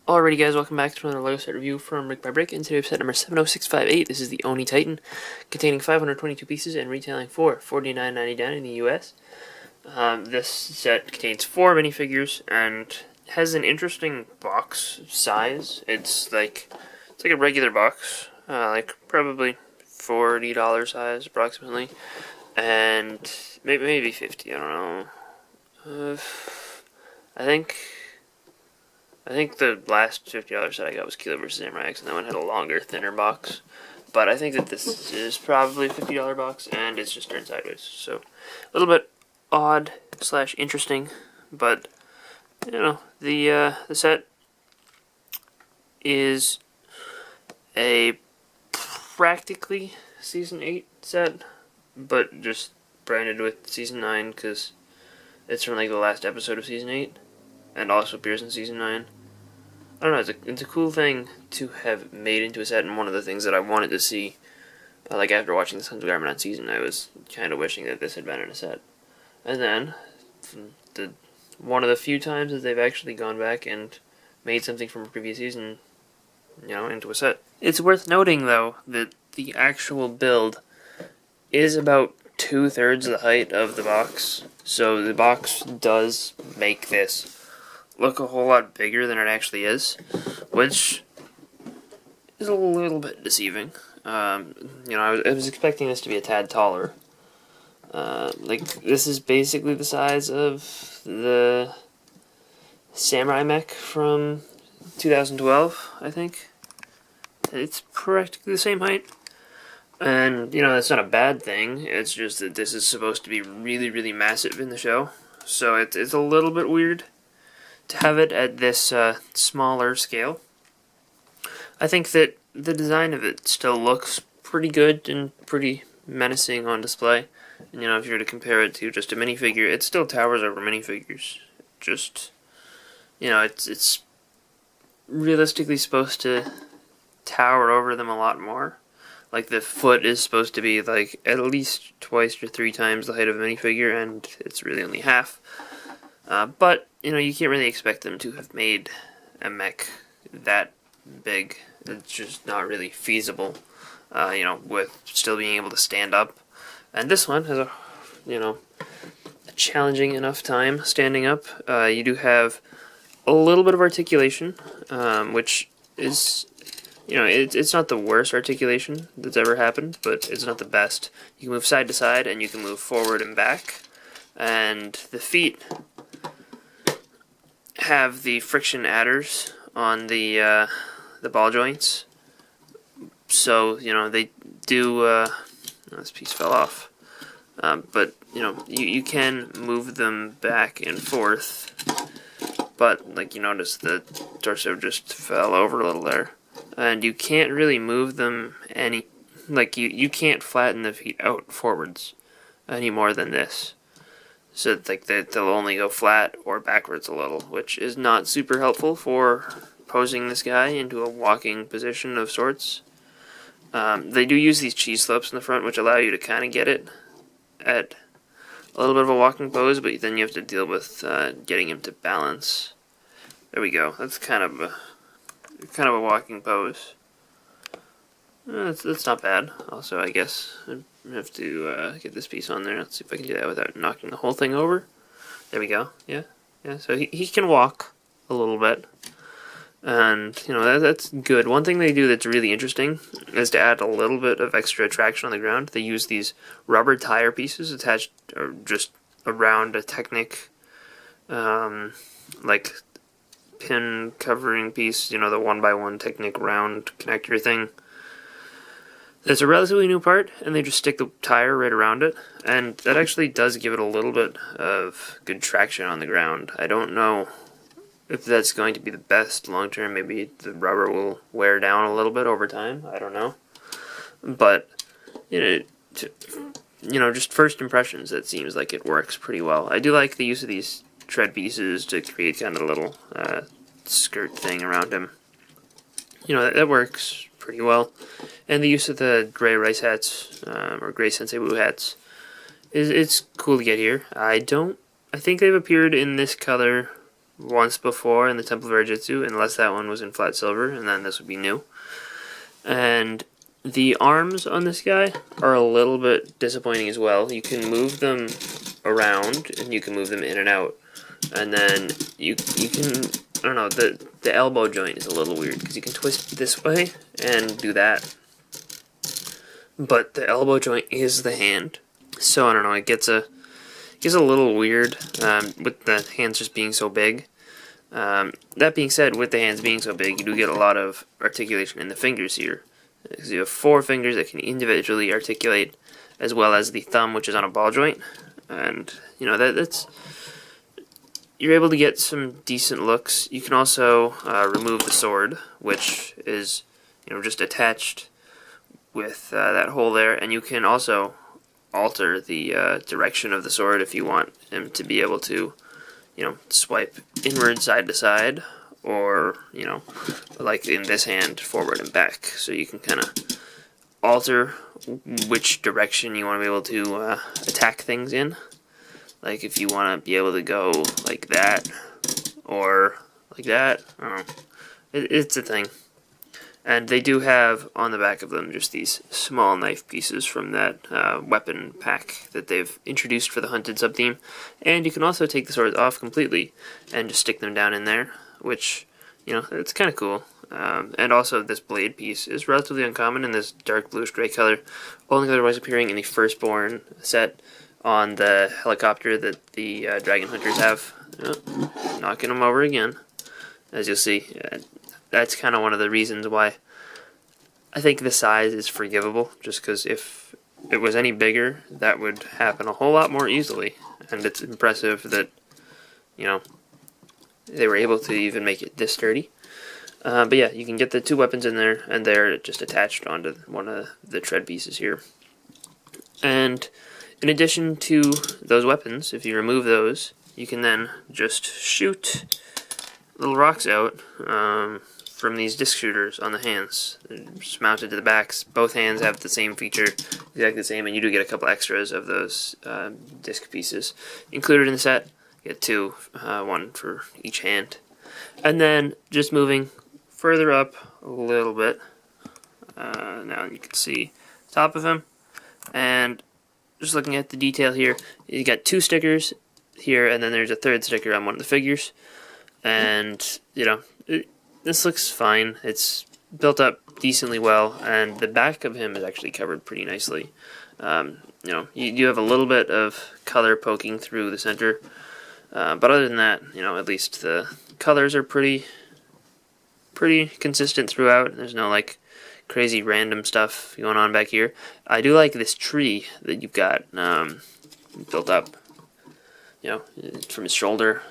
Alrighty guys, welcome back to another LEGO set review from BrickByBrick, and today we have set number 70658. This is the Oni Titan, containing 522 pieces and retailing for $49.90 down in the US. This set contains 4 minifigures and has an interesting box size. It's like a regular box, like probably $40 size approximately, and maybe 50. I don't know. I think the last $50 set I got was Kilo vs. Samurai X, and that one had a longer, thinner box. But I think that this is probably a $50 box, and it's just turned sideways. So, a little bit odd / interesting, but, you know, the set is a practically Season 8 set, but just branded with Season 9, because it's from, like, the last episode of Season 8, and also appears in Season 9. I don't know, it's a cool thing to have made into a set, and one of the things that I wanted to see, like after watching the Sons of Garmadon season, I was kind of wishing that this had been in a set. And then, one of the few times that they've actually gone back and made something from a previous season, you know, into a set. It's worth noting, though, that the actual build is about 2/3 the height of the box, so the box does make this look a whole lot bigger than it actually is, which is a little bit deceiving. You know, I was expecting this to be a tad taller. Like, this is basically the size of the Samurai mech from 2012, I think. It's practically the same height. And, you know, that's not a bad thing. It's just that this is supposed to be really, really massive in the show. So it's a little bit weird to have it at this smaller scale. I think that the design of it still looks pretty good and pretty menacing on display. And, you know, if you were to compare it to just a minifigure, it still towers over minifigures. Just, you know, it's realistically supposed to tower over them a lot more. Like, the foot is supposed to be, like, at least 2 or 3 times the height of a minifigure, and it's really only half. But, you know, you can't really expect them to have made a mech that big. It's just not really feasible, you know, with still being able to stand up. And this one has a, you know, a challenging enough time standing up. You do have a little bit of articulation, which is, you know, it's not the worst articulation that's ever happened, but it's not the best. You can move side to side, and you can move forward and back. And the feet have the friction adders on the ball joints, so, you know, they do, this piece fell off, but, you know, you can move them back and forth, but, like, you notice the torso just fell over a little there, and you can't really move them like, you can't flatten the feet out forwards any more than this. So, like, they'll only go flat or backwards a little, which is not super helpful for posing this guy into a walking position of sorts. They do use these cheese slopes in the front, which allow you to kind of get it at a little bit of a walking pose, but then you have to deal with getting him to balance. There we go. That's kind of a walking pose. That's not bad. Also, I guess I have to get this piece on there. Let's see if I can do that without knocking the whole thing over. There we go. Yeah. So he can walk a little bit, and, you know, that's good. One thing they do that's really interesting is to add a little bit of extra traction on the ground. They use these rubber tire pieces attached or just around a Technic, like, pin covering piece. You know, the 1x1 Technic round connector thing. It's a relatively new part, and they just stick the tire right around it, and that actually does give it a little bit of good traction on the ground. I don't know if that's going to be the best long term. Maybe the rubber will wear down a little bit over time. I don't know. But, you know, just first impressions, it seems like it works pretty well. I do like the use of these tread pieces to create kind of a little skirt thing around him. You know, that works pretty well. And the use of the gray rice hats, or gray Sensei Wu hats, it's cool to get here. I think they've appeared in this color once before in the Temple of Arjitsu, unless that one was in flat silver, and then this would be new. And the arms on this guy are a little bit disappointing as well. You can move them around, and you can move them in and out. And then you can, I don't know, the elbow joint is a little weird, because you can twist this way and do that. But the elbow joint is the hand. So, I don't know, it gets a little weird with the hands just being so big. That being said, with the hands being so big, you do get a lot of articulation in the fingers here. Because you have 4 fingers that can individually articulate, as well as the thumb, which is on a ball joint. And, you know, that's... You're able to get some decent looks. You can also remove the sword, which is, you know, just attached with that hole there. And you can also alter the direction of the sword if you want him to be able to, you know, swipe inward, side to side, or, you know, like in this hand, forward and back. So you can kind of alter which direction you want to be able to attack things in. Like if you want to be able to go like that, or like that, I don't know. It's a thing. And they do have on the back of them just these small knife pieces from that weapon pack that they've introduced for the hunted sub-theme. And you can also take the swords off completely and just stick them down in there, which, you know, it's kind of cool. And also this blade piece is relatively uncommon in this dark bluish gray color, only otherwise appearing in the Firstborn set on the helicopter that the dragon hunters have. Knocking them over again, as you'll see. That's kind of one of the reasons why I think the size is forgivable, just because if it was any bigger, that would happen a whole lot more easily. And it's impressive that, you know, they were able to even make it this sturdy. But yeah, you can get the 2 weapons in there, and they're just attached onto one of the tread pieces here. And in addition to those weapons, if you remove those, you can then just shoot little rocks out from these disc shooters on the hands. They're just mounted to the backs. Both hands have the same feature, exactly the same, and you do get a couple extras of those disc pieces included in the set. You get 2, 1 for each hand. And then just moving further up a little bit, now you can see the top of him, and just looking at the detail here, you got 2 stickers here, and then there's a 3rd sticker on one of the figures. And, you know, this looks fine. It's built up decently well, and the back of him is actually covered pretty nicely. You know, you have a little bit of color poking through the center, but other than that, you know, at least the colors are pretty consistent throughout. There's no, like, crazy random stuff going on back here. I do like this tree that you've got built up, you know, from his shoulder.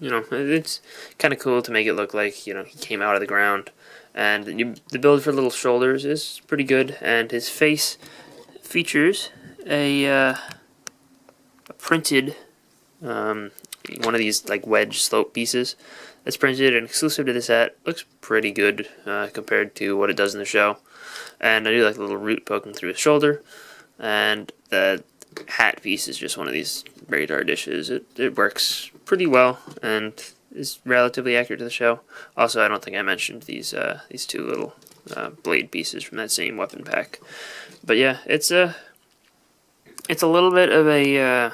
You know, it's kind of cool to make it look like, you know, he came out of the ground. And the build for little shoulders is pretty good, and his face features a printed one of these like wedge slope pieces that's printed and exclusive to the set. Looks pretty good compared to what it does in the show. And I do like the little root poking through his shoulder. And the hat piece is just one of these radar dishes. It works pretty well and is relatively accurate to the show. Also, I don't think I mentioned these 2 little blade pieces from that same weapon pack. But yeah, it's a little bit of a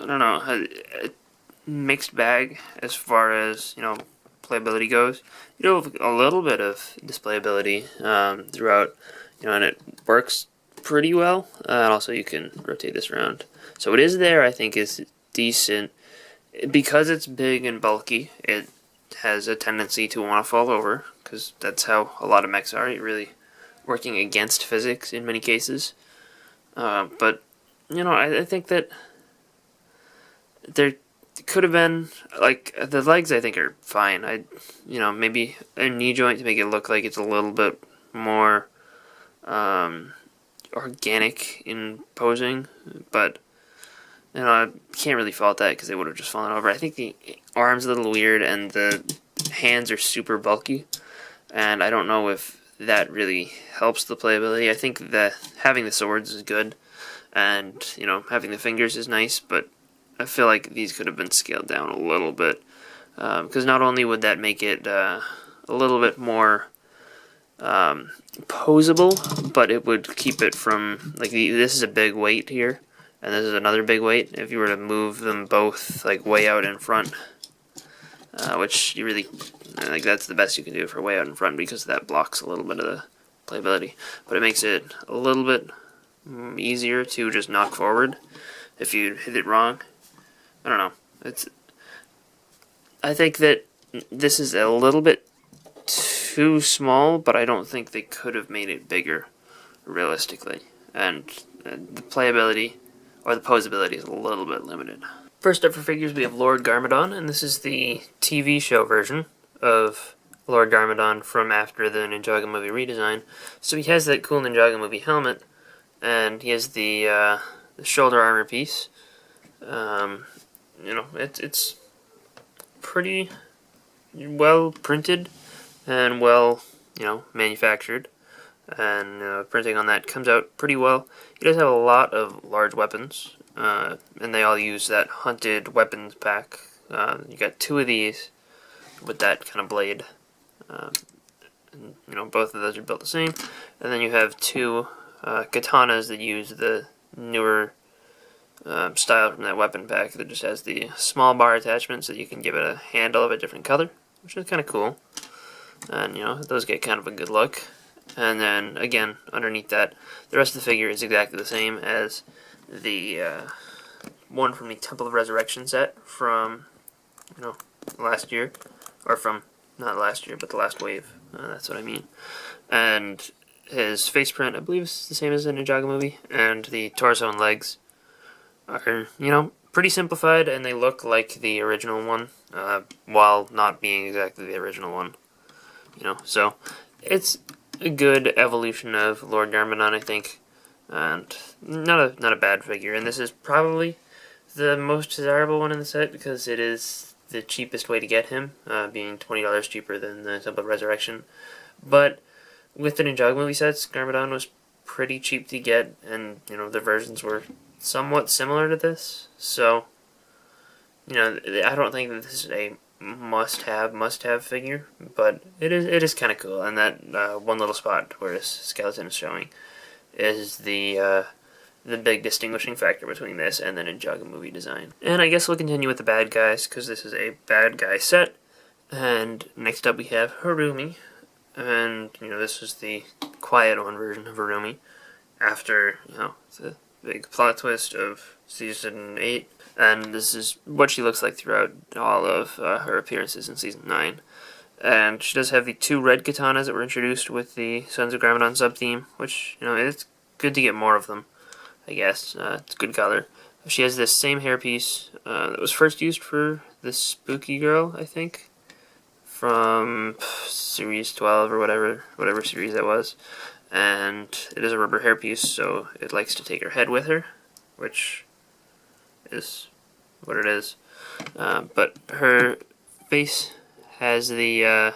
I don't know, a mixed bag as far as, you know, playability goes. You do have a little bit of displayability throughout, you know, and it works pretty well. And also you can rotate this around. So it is there, I think, is decent. Because it's big and bulky, it has a tendency to want to fall over, because that's how a lot of mechs are. You're really working against physics in many cases. But, you know, I think that there could have been, like, the legs I think are fine. You know, maybe a knee joint to make it look like it's a little bit more organic in posing, but, you know, I can't really fault that because they would have just fallen over. I think the arm's a little weird and the hands are super bulky, and I don't know if that really helps the playability. I think that having the swords is good, and, you know, having the fingers is nice, but I feel like these could have been scaled down a little bit, because not only would that make it a little bit more posable, but it would keep it from, like, this is a big weight here, and this is another big weight. If you were to move them both, like, way out in front, which you really, like, that's the best you can do for way out in front, because that blocks a little bit of the playability. But it makes it a little bit easier to just knock forward if you hit it wrong. I don't know. I think that this is a little bit too small, but I don't think they could have made it bigger, realistically. And the playability, or the posability, is a little bit limited. First up for figures, we have Lord Garmadon, and this is the TV show version of Lord Garmadon from after the Ninjago movie redesign. So he has that cool Ninjago movie helmet, and he has the shoulder armor piece. You know, it's pretty well printed and well, you know, manufactured, and printing on that comes out pretty well. He does have a lot of large weapons, and they all use that hunted weapons pack. You got 2 of these with that kind of blade. And, you know, both of those are built the same. And then you have 2 katanas that use the newer style from that weapon pack that just has the small bar attachment, so you can give it a handle of a different color, which is kind of cool. And, you know, those get kind of a good look. And then, again, underneath that, the rest of the figure is exactly the same as the one from the Temple of Resurrection set from, you know, last year. Or from, not last year, but the last wave. That's what I mean. And his face print, I believe, is the same as the Ninjago movie. And the torso and legs are, you know, pretty simplified, and they look like the original one, while not being exactly the original one. You know, so it's a good evolution of Lord Garmadon, I think, and not a bad figure. And this is probably the most desirable one in the set because it is the cheapest way to get him, being $20 cheaper than the Temple of Resurrection. But with the Ninjago movie sets, Garmadon was pretty cheap to get, and, you know, the versions were somewhat similar to this. So, you know, I don't think that this is a must-have figure, but it is kind of cool. And that one little spot where his skeleton is showing is the big distinguishing factor between this and the Ninjago movie design. And I guess we'll continue with the bad guys, because this is a bad guy set. And next up we have Harumi, and, you know, this is the quiet one version of Harumi after, you know, the big plot twist of Season 8. And this is what she looks like throughout all of her appearances in Season 9. And she does have the 2 red katanas that were introduced with the Sons of Garmadon sub-theme, which, you know, it's good to get more of them, I guess. It's a good color. She has this same hairpiece that was first used for the Spooky Girl, I think, from Series 12 or whatever series that was. And it is a rubber hairpiece, so it likes to take her head with her, which is what it is. But her face has the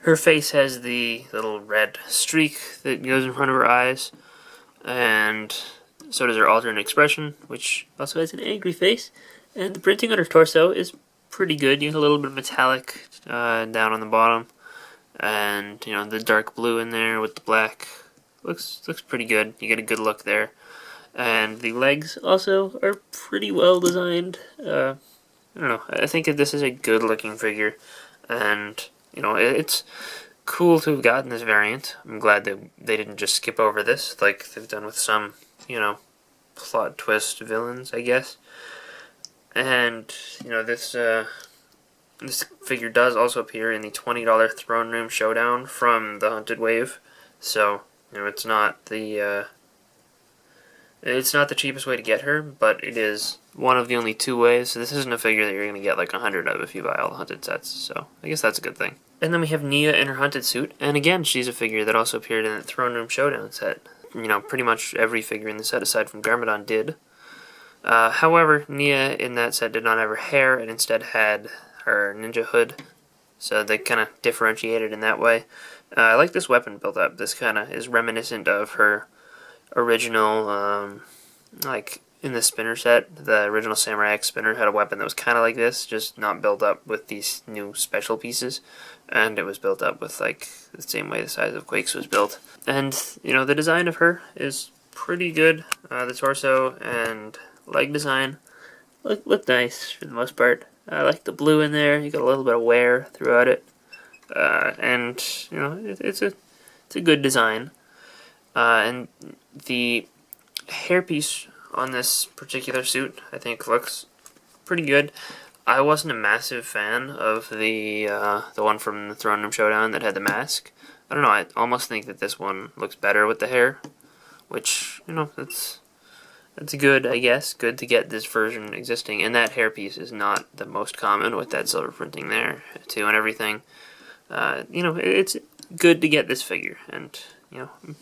her face has the little red streak that goes in front of her eyes, and so does her alternate expression, which also has an angry face. And the printing on her torso is pretty good. You get a little bit of metallic down on the bottom, and, you know, the dark blue in there with the black looks pretty good. You get a good look there. And the legs also are pretty well designed. I don't know. I think that this is a good looking figure, and, you know, it's cool to have gotten this variant. I'm glad that they didn't just skip over this like they've done with some, you know, plot twist villains, I guess. And, you know, this figure does also appear in the $20 Throne Room Showdown from the Hunted Wave. So, you know, it's not the It's not the cheapest way to get her, but it is one of the only 2 ways. So this isn't a figure that you're going to get like 100 of if you buy all the hunted sets. So I guess that's a good thing. And then we have Nia in her hunted suit, and again, she's a figure that also appeared in the Throne Room Showdown set. You know, pretty much every figure in the set aside from Garmadon did. However, Nia in that set did not have her hair, and instead had her ninja hood. So they kind of differentiated in that way. I like this weapon build up. This kind of is reminiscent of her original, like in the spinner set. The original Samurai X spinner had a weapon that was kind of like this, just not built up with these new special pieces. And it was built up with like the same way the size of Quake's was built. And, you know, the design of her is pretty good. The torso and leg design look nice for the most part. I like the blue in there. You got a little bit of wear throughout it, and you know it's a good design. And the hairpiece on this particular suit, I think, looks pretty good. I wasn't a massive fan of the one from the Throne Room Showdown that had the mask. I don't know. I almost think that this one looks better with the hair, which, you know, that's good, I guess. Good to get this version existing. And that hairpiece is not the most common with that silver printing there, too, and everything. You know, it's good to get this figure. And, you know, I'm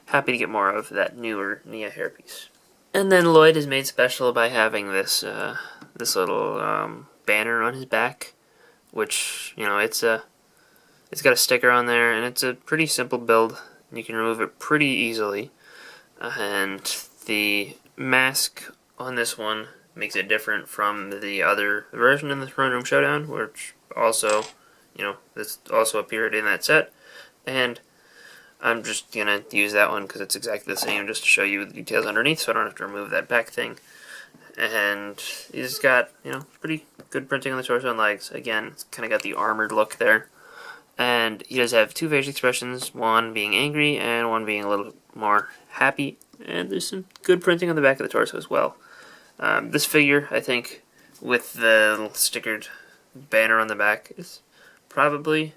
happy to get more of that newer Nia hairpiece. And then Lloyd is made special by having this this little banner on his back, which, you know, it's got a sticker on there, and it's a pretty simple build. You can remove it pretty easily. And the mask on this one makes it different from the other version in the Throne Room Showdown, which also, you know, this also appeared in that set. And I'm just gonna use that one because it's exactly the same, just to show you the details underneath, so I don't have to remove that back thing. And he's got, you know, pretty good printing on the torso and legs. Again, it's kind of got the armored look there. And he does have 2 facial expressions, one being angry and one being a little more happy. And there's some good printing on the back of the torso as well. This figure, I think, with the little stickered banner on the back, is probably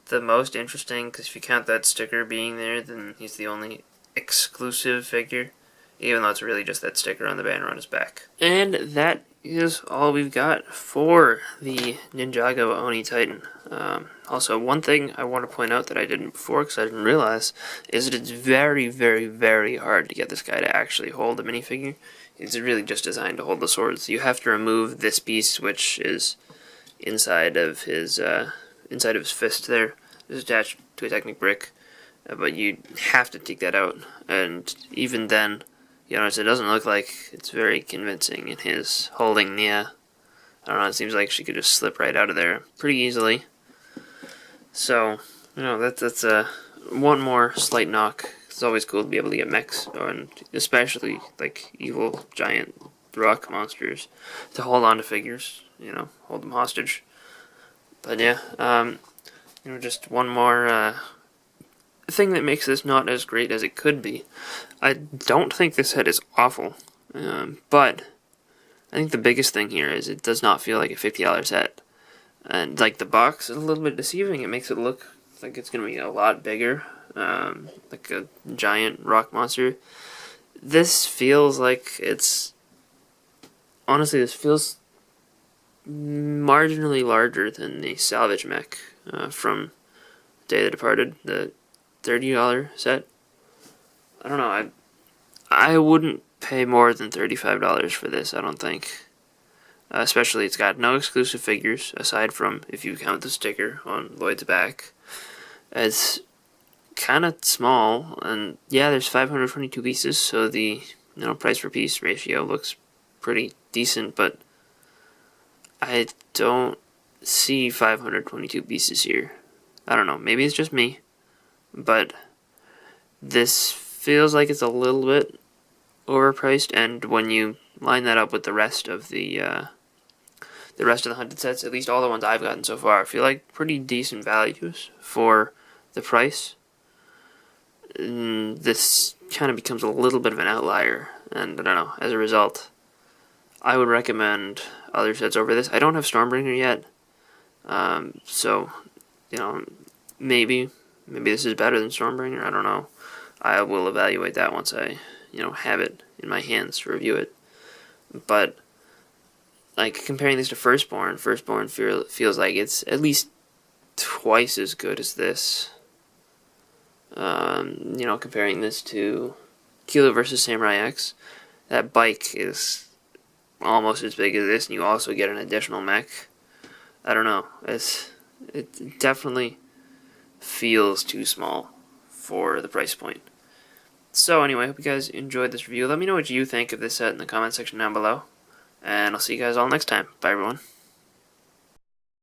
the most interesting, because if you count that sticker being there, then he's the only exclusive figure, even though it's really just that sticker on the banner on his back. And that is all we've got for the Ninjago Oni Titan. Also, one thing I want to point out that I didn't before, because I didn't realize, is that it's very, very, very hard to get this guy to actually hold a minifigure. It's really just designed to hold the swords. You have to remove this piece, which is inside of his fist there. It's attached to a Technic brick, but you have to take that out. And even then, you notice it doesn't look like it's very convincing in his holding Nia. I don't know, it seems like she could just slip right out of there pretty easily. So, you know, that's one more slight knock. It's always cool to be able to get mechs, and especially like evil giant rock monsters, to hold on to figures, you know, hold them hostage. But yeah, you know, just one more thing that makes this not as great as it could be. I don't think this set is awful, but I think the biggest thing here is it does not feel like a $50 set. And like the box is a little bit deceiving. It makes it look like it's going to be a lot bigger, like a giant rock monster. This feels like it's... Honestly, this feels marginally larger than the salvage mech from Day of the Departed, the $30 set. I don't know, I wouldn't pay more than $35 for this, I don't think. Especially, it's got no exclusive figures, aside from, if you count the sticker on Lloyd's back. It's kind of small, and yeah, there's 522 pieces, so the, you know, price per piece ratio looks pretty decent, but I don't see 522 pieces here. I don't know, maybe it's just me, but this feels like it's a little bit overpriced, and when you line that up with the rest of the hunted sets, at least all the ones I've gotten so far, feel like pretty decent values for the price. And this kind of becomes a little bit of an outlier, and I don't know, as a result, I would recommend other sets over this. I don't have Stormbringer yet, so, you know, maybe this is better than Stormbringer, I don't know. I will evaluate that once I, you know, have it in my hands to review it. But like comparing this to Firstborn feels like it's at least twice as good as this. Comparing this to Kilo vs. Samurai X, that bike is almost as big as this, and you also get an additional mech. I don't know. It definitely feels too small for the price point. So anyway, I hope you guys enjoyed this review. Let me know what you think of this set in the comment section down below. And I'll see you guys all next time. Bye, everyone.